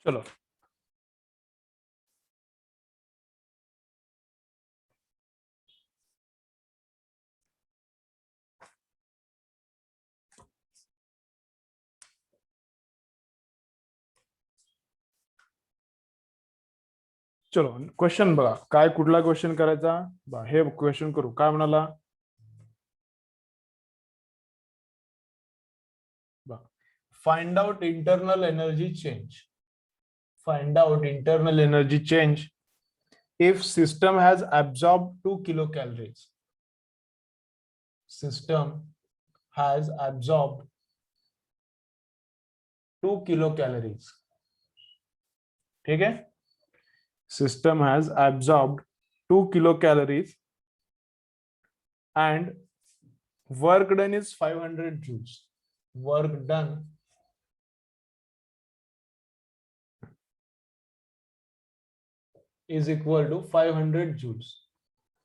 चलो चलो क्वेश्चन बघा, काय कुठला क्वेश्चन करायचा हे क्वेश्चन करू. काय म्हणाला, find out internal energy change. Find out internal energy change if system has absorbed 2 kilocalories. System has absorbed 2 kilocalories. ठीक है, system has absorbed 2 kilocalories and work done is 500 joules. Work done is equal to 500 joules.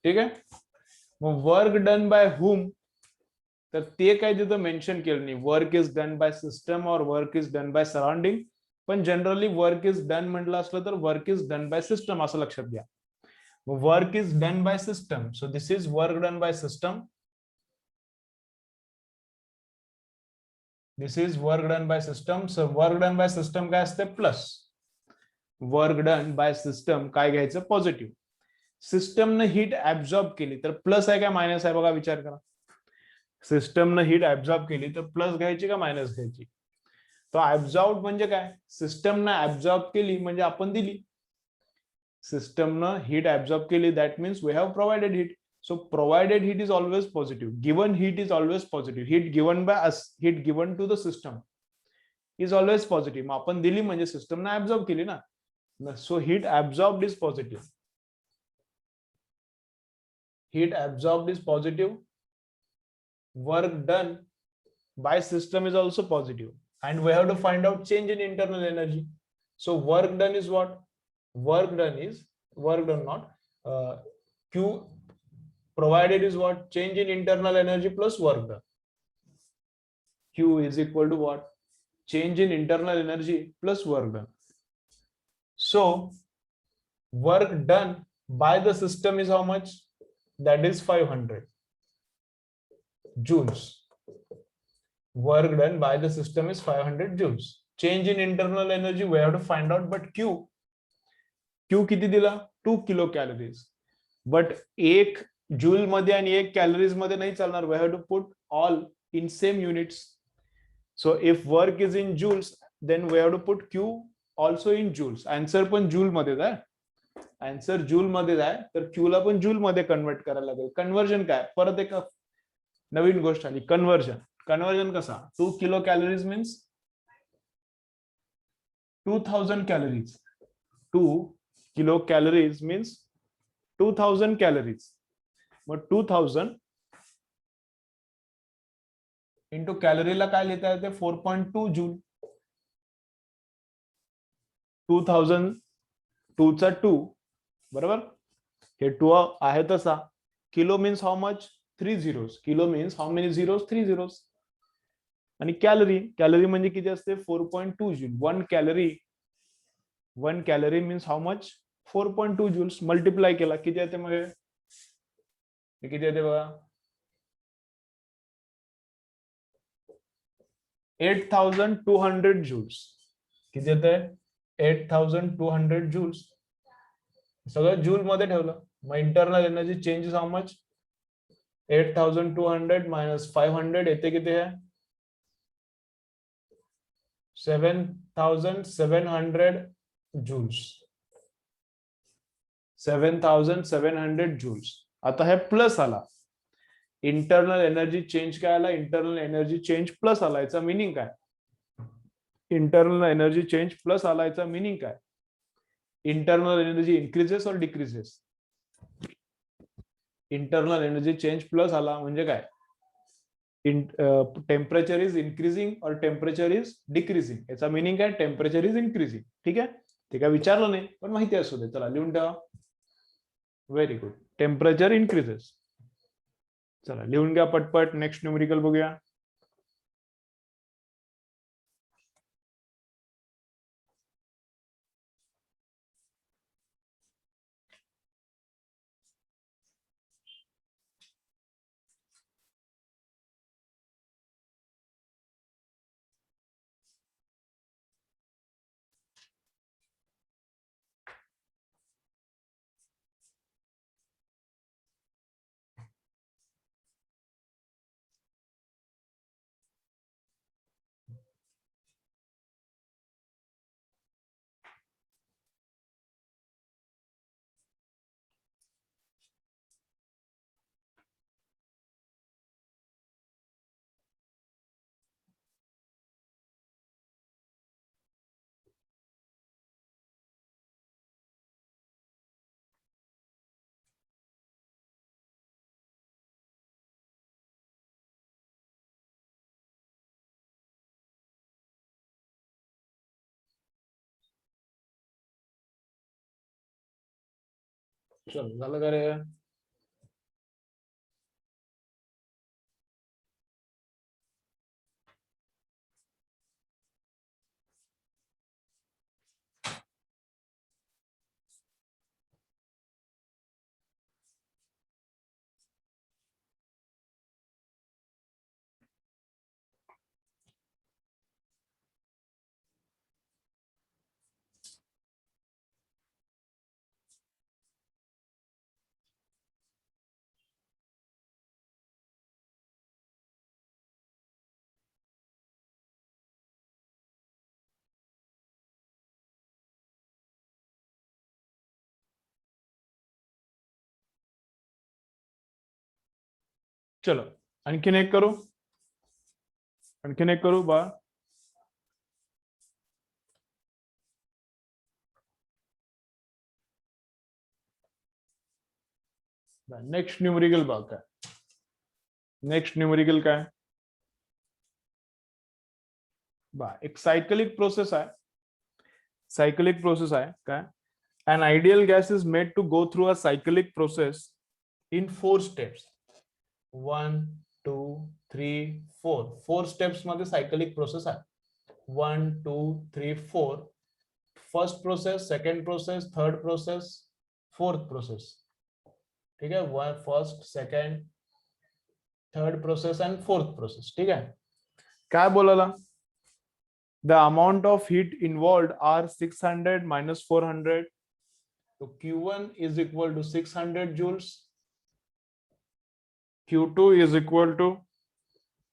ठीक है, मग work done by whom, तर ते काय तिथं mention केलं नाही. Work is done by system or work is done by surrounding. पण generally work is done म्हटलं असलं तर work is done by system असं लक्षात घ्या. Work is done by system, so this is work done by system. This is work done by system. So work done by system काय असते, plus. Work done by system काय घ्यायचं, positive. सिस्टमने heat absorb केली तर plus आहे का minus आहे बघा, विचार करा. सिस्टमने हीट ऍब्झॉर्ब केली तर प्लस घ्यायची का मायनस घ्यायची. तो ऍब्झॉर्ब म्हणजे काय, सिस्टमने ऍब्झॉर्ब केली म्हणजे आपण दिली. सिस्टमने हीट ऍब्झॉर्ब केली, that means we have provided heat. So provided heat is always positive. Given heat is always positive. Heat given by us, heat given to the system is always positive. मग आपण दिली म्हणजे सिस्टमने absorb केली ना. So heat absorbed is positive. Heat absorbed is positive. Work done by system is also positive. And we have to find out change in internal energy. So work done is what? Work done is, work done not, Q provided is what? Change in internal energy plus work done. Q is equal to what? Change in internal energy plus work done. So work done by the system is how much? That is 500 joules. Work done by the system is 500 joules. Change in internal energy we have to find out, but Q किती दिला, 2 kilo calories. But एक joule मध्ये आणि एक calories मध्ये नाही चालणार. we have to put all in same units. So if work is in joules, then we have to put Q also in joules. Answer पण जूल मध्ये आहे. आन्सर जूल मध्ये आहे, तर क्यू ला पण जूल मध्ये कन्वर्ट करायला लागेल. कन्वर्जन काय, परत एक नवीन गोष्ट आली, कन्वर्जन. कन्वर्जन कसा, 2 kilo calories means 2000 calories. 2 kilo calories means 2000 calories. मग 2000 इंटू कॅलरीला काय लिहिता येते, 4.2 जूल. 2000 2 चा 2 बरोबर, हे 2 आहे तसा. Kilo means how much, 3 zeros. Kilo means how many zeros, 3 zeros. आणि कॅलरी, कॅलरी म्हणजे किती असते, 4.2 joule. 1 calorie means how much, 4.2 joules. Multiply केला किती येते, मग हे किती येते बघा, 8200 joules. किती येते, 8200 joules. सगळं जूल मध्ये ठेवलं. मग internal energy change is how much 8200 minus 500 येते किती आहे 7700 जूल्स 7700 जूल्स आता हे प्लस आला इंटरनल एनर्जी चेंज काय आला इंटरनल एनर्जी चेंज प्लस आला याचा मिनिंग काय इंटरनल एनर्जी चेंज प्लस आला याचा मिनिंग काय इंटरनल एनर्जी इन्क्रीजेस और decreases internal energy change plus आला म्हणजे काय टेम्परेचर इज इन्क्रीजिंग और टेम्परेचर इज डिक्रीजिंग याचा मिनिंग काय टेम्परेचर इज इन्क्रीजिंग ठीक आहे ते काय विचारलं नाही पण माहिती असू दे चला लिहून ठेवा व्हेरी गुड टेम्परेचर इन्क्रीजेस चला लिहून घ्या पटपट नेक्स्ट न्यूमेरिकल बघूया चलो झालं का रे चलो आणखीन एक करू बा नेक्स्ट न्यूमेरिकल बघ काय नेक्स्ट न्यूमेरिकल काय बा एक सायकलिक प्रोसेस आहे काय an ideal gas is made to go through a cyclic process in 4 steps 1 2 3 4 steps मध्ये सायकलिक प्रोसेस आहे 1 2 3 4 first process second process third process fourth process ठीक है first second third process and fourth process ठीक है काय बोलाला the amount of heat involved are 600 minus 400 so q1 is equal to 600 joules q2 is equal to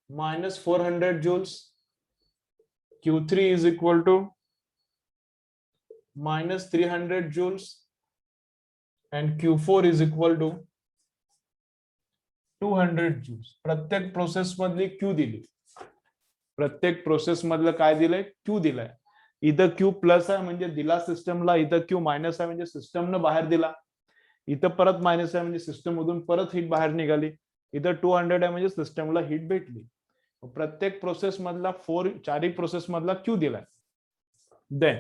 minus 400 joules q3 is equal to minus 300 joules and q4 is equal to 200 joules प्रत्येक process मधली q दिली प्रत्येक process मधलं काय दिलंय Q दिलाय इथं Q plus आहे म्हणजे दिला सिस्टमला इथं क्यू मायनस आहे म्हणजे सिस्टमनं बाहेर दिला इथं परत मायनस आहे म्हणजे सिस्टम मधून परत हीट बाहेर निघाली इथं 200 आहे म्हणजे सिस्टमला हीट भेटली प्रत्येक प्रोसेस मधला चारही प्रोसेस मधला क्यू दिलाय then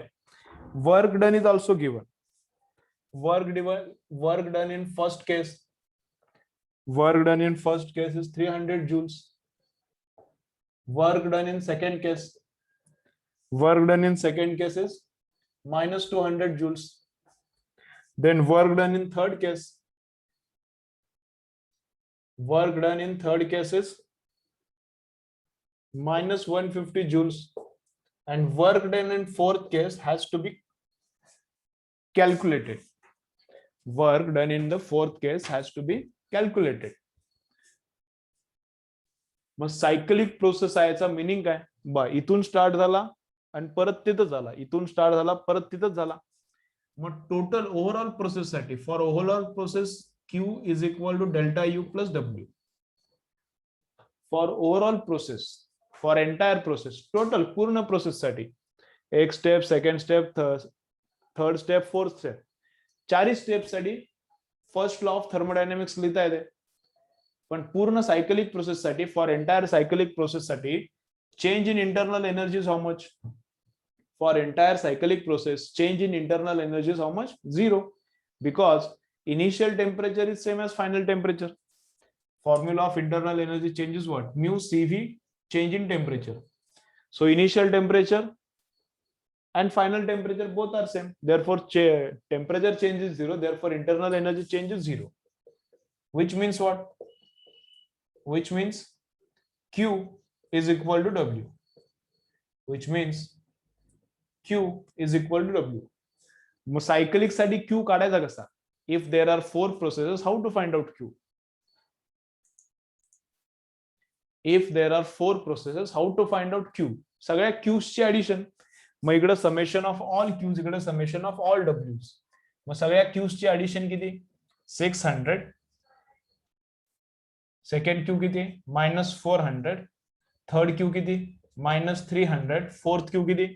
work done is also given work done in first case is 300 joules work done in second case is minus 200 joules then work done in third case is minus 150 joules and work done in fourth case has to be calculated work done in the fourth case has to be calculated. मग cyclic process आहे याचा meaning काय? बा इथून start झाला आणि परत तिथं झाला, इथून स्टार्ट झाला परत तिथंच झाला. मग टोटल ओव्हरऑल प्रोसेस साठी for overall process Q is equal to delta U plus W. For overall process, for entire process, total पूर्ण प्रोसेस साठी एक step, second step, third step, fourth step, चारही स्टेप साठी फर्स्ट लॉ ऑफ थर्मोडायनेमिक्स लिहिता येते. पण पूर्ण cyclic process साठी, फॉर एंटायर सायकलिक प्रोसेस साठी change in internal energy is how much? For entire cyclic process change in internal energy is how much? 0, because initial temperature is same as final temperature. Formula of internal energy change is what? Mu CV, change in temperature. So initial temperature and final temperature both are same, therefore temperature change is 0, therefore internal energy change is 0, which means what? Which means Q is equal to W, which means Q is equal to W. Mug cyclic साठी Q काढायचा कसा? If there are 4 processes, how to find out Q? If there are 4 processes, how to find out Q? सगळ्या Q's ची addition. मग इकडे summation of all Q's, इकडे summation of all W's. मग सगळ्या Q's ची addition किती? 600. Second Q किती? -400. Third Q किती? -300. Fourth Q किती?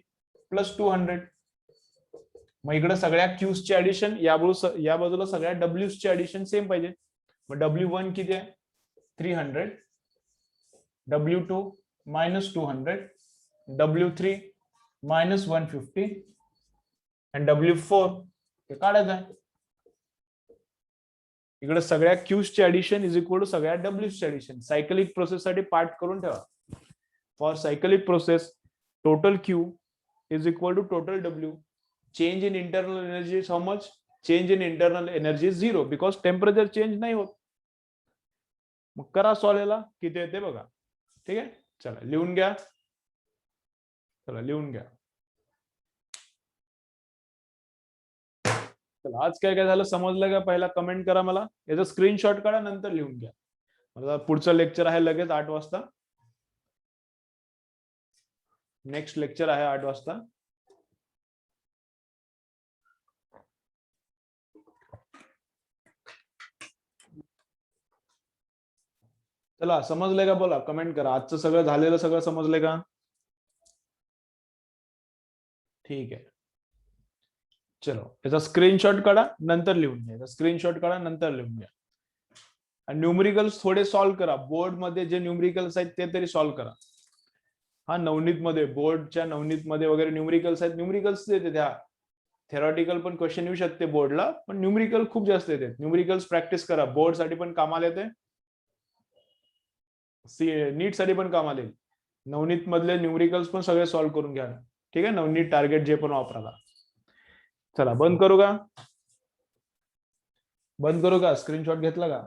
+200. मग इकडे सगळ्या Q's ची ऍडिशन, या बाजूला सगळ्या W's ची ऍडिशन सेम पाहिजे. मग W1 किती आहे? 300. W2 -200. W3 -150 and W4 हे काढायचं आहे. इकडे सगळ्या Q's ची ऍडिशन इज इक्वल टू सगळ्या W's ची ऍडिशन. सायकलिक प्रोसेस साठी पार्ट करून ठेवा. For cyclic process total Q is equal to total W. Change in internal energy is how much? Change in internal energy is 0, because temperature change नाही होत. मग करा solve याला, किती येते बघा. ठीक आहे, चला लिहून घ्या. चला लिहून घ्या. चला आज काय काय झालं समजलं का? पहिला कमेंट करा मला, याचा स्क्रीनशॉट काढा, नंतर लिहून घ्या. माझा पुढचं लेक्चर आहे लगेच 8 वाजता. नेक्स्ट लेक्चर आहे 8 वाजता. चला समजलंय का? बोला, कमेंट करा. आजचं सगळं झालेलं सगळं समजलंय का? ठीक आहे, चलो याचा स्क्रीनशॉट काढा, नंतर लिहून घ्या. स्क्रीनशॉट काढा, नंतर लिहून घ्या. आणि न्यूमरिकल्स थोडे सॉल्व्ह करा. बोर्ड मध्ये जे न्यूमरिकल्स आहेत ते तरी सॉल्व्ह करा. हा नवनीत मध्ये, बोर्डच्या नवनीत मध्ये वगैरे न्यूमरिकल्स आहेत. न्यूमरिकल्स देते त्या. थेरॉटिकल पण क्वेश्चन येऊ शकते बोर्डला, पण न्यूमरिकल खूप जास्त येते. न्यूमरिकल्स प्रॅक्टिस करा, बोर्ड साठी पण कामाला येते, नीट साठी पण कामाला येईल. नवनीत मधले न्यूमरिकल्स पण सगळे सॉल्व्ह करून घ्या. ठीक आहे, नवनीत टार्गेट जे पण वापराला. चला बंद करू का? बंद करू का? स्क्रीनशॉट घेतला का?